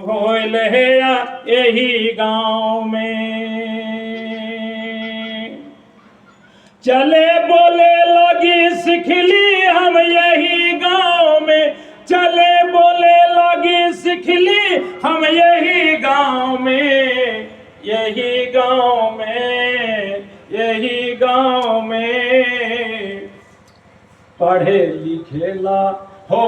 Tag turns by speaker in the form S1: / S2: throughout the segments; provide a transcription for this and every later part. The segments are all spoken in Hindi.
S1: होल है यही गांव में। चले बोले लगी सिखली हम यही गांव में, चले बोले लगी सिखली हम यही गांव में, यही गांव में, यही गांव में। पढ़े लिखेला हो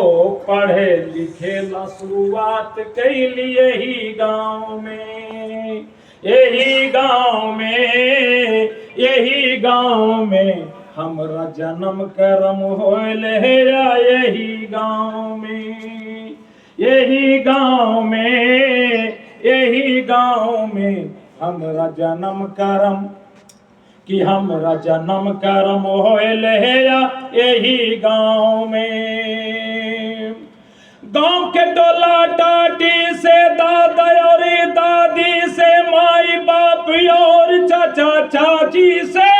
S1: पढ़े लिखेला शुरुआत कैली यही गांव में, यही गांव में, यही गांव में। हमरा जन्म करम होल है यही गांव में, यही गांव में, यही गांव में। हमरा जन्म करम कि हमरा जन्म करम होल है यही गांव में। गांव के टोला टाटी से दादा और दादी से, माई बाप और चाचा चाची से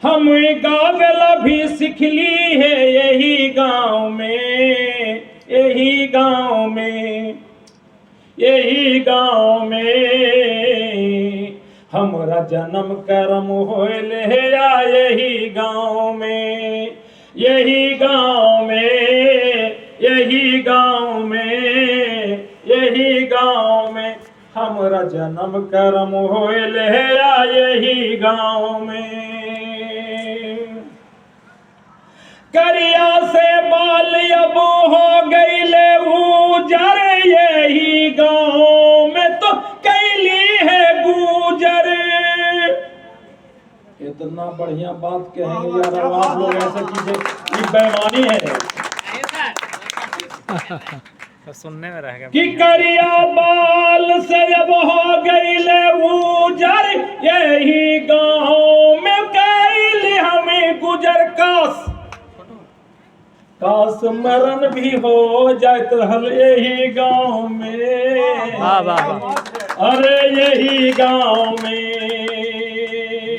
S1: हम गावेला भी सिखली है यही गांव में, यही गांव में, यही गांव में। हमरा जन्म करम होल है यही गांव में, यही गांव में, यही गांव में, यही गांव में। हमरा जन्म करम होल है यही गांव में। करिया से बाल अब हो गईले उजर, यही गांव में तो कैली है गुजर। इतना बढ़िया बात कहेंगे यार आप लोग, ऐसे चीजें बेईमानी है।
S2: तो सुनने में रहेगा
S1: कि करिया बाल से अब हो गईले उजर, यही गांव में कैली हमें गुजर। काश मरण भी हो जाए हल यही गांव में,
S2: वाह वाह वाह,
S1: अरे यही गांव में।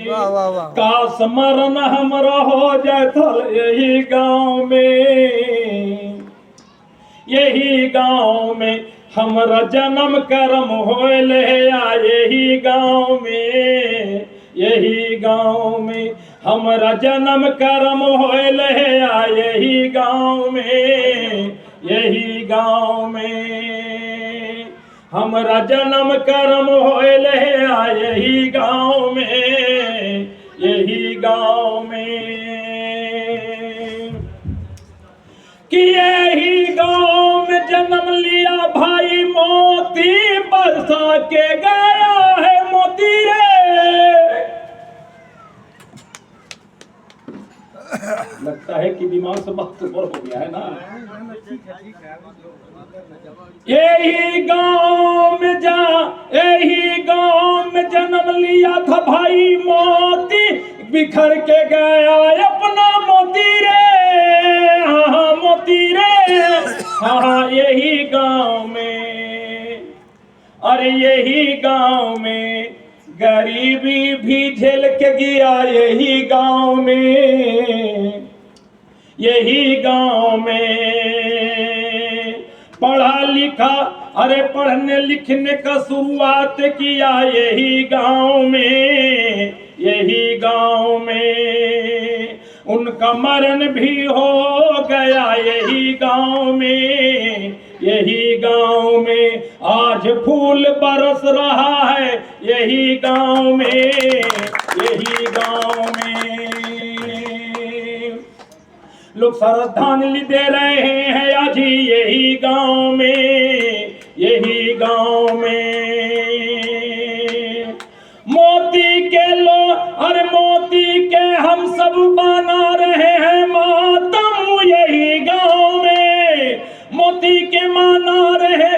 S2: वाह वाह वाह।
S1: काश मरण हमरा हो जाए हल यही गांव में, यही गांव में। हमरा जन्म करम होल है यही गांव में, यही गांव में। हमरा जन्म करम होल है यही गांव में, यही गांव में। हमरा जन्म करम होल है यही गांव में, यही गांव में। कि यही गांव में जन्म लिया भाई मोती, बरसा के गया है मोती रे। लगता है कि दिमाग से वक्त ऊपर हो गया है ना। यही गांव में यही गांव में जन्म लिया था भाई मोती, बिखर के गया अपना मोती रे, हाँ मोती रे। हाँ यही गांव में, अरे यही गांव में। गरीबी भी झेल के गया यही गांव में, यही गांव में। पढ़ा लिखा अरे पढ़ने लिखने का शुरुआत किया यही गांव में, यही गांव में। उनका मरण भी हो गया यही गांव में, यही गांव में। आज फूल बरस रहा है यही गांव में, यही गांव में। लोग श्रद्धांजलि दे रहे हैं आज यही गांव में, यही गांव में। मोती के अरे मोती के हम सब बना रहे हैं मातम यही गांव में। मोती के मना रहे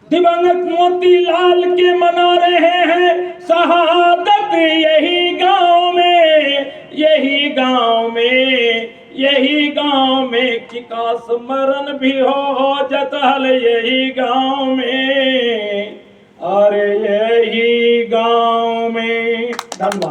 S1: दिवंगत मोतीलाल के मना रहे हैं शहादत यही गांव में, यही गांव में, यही गांव में। कि काश मरण भी हो जतहल यही गांव में, अरे यही गांव में। धन्यवाद।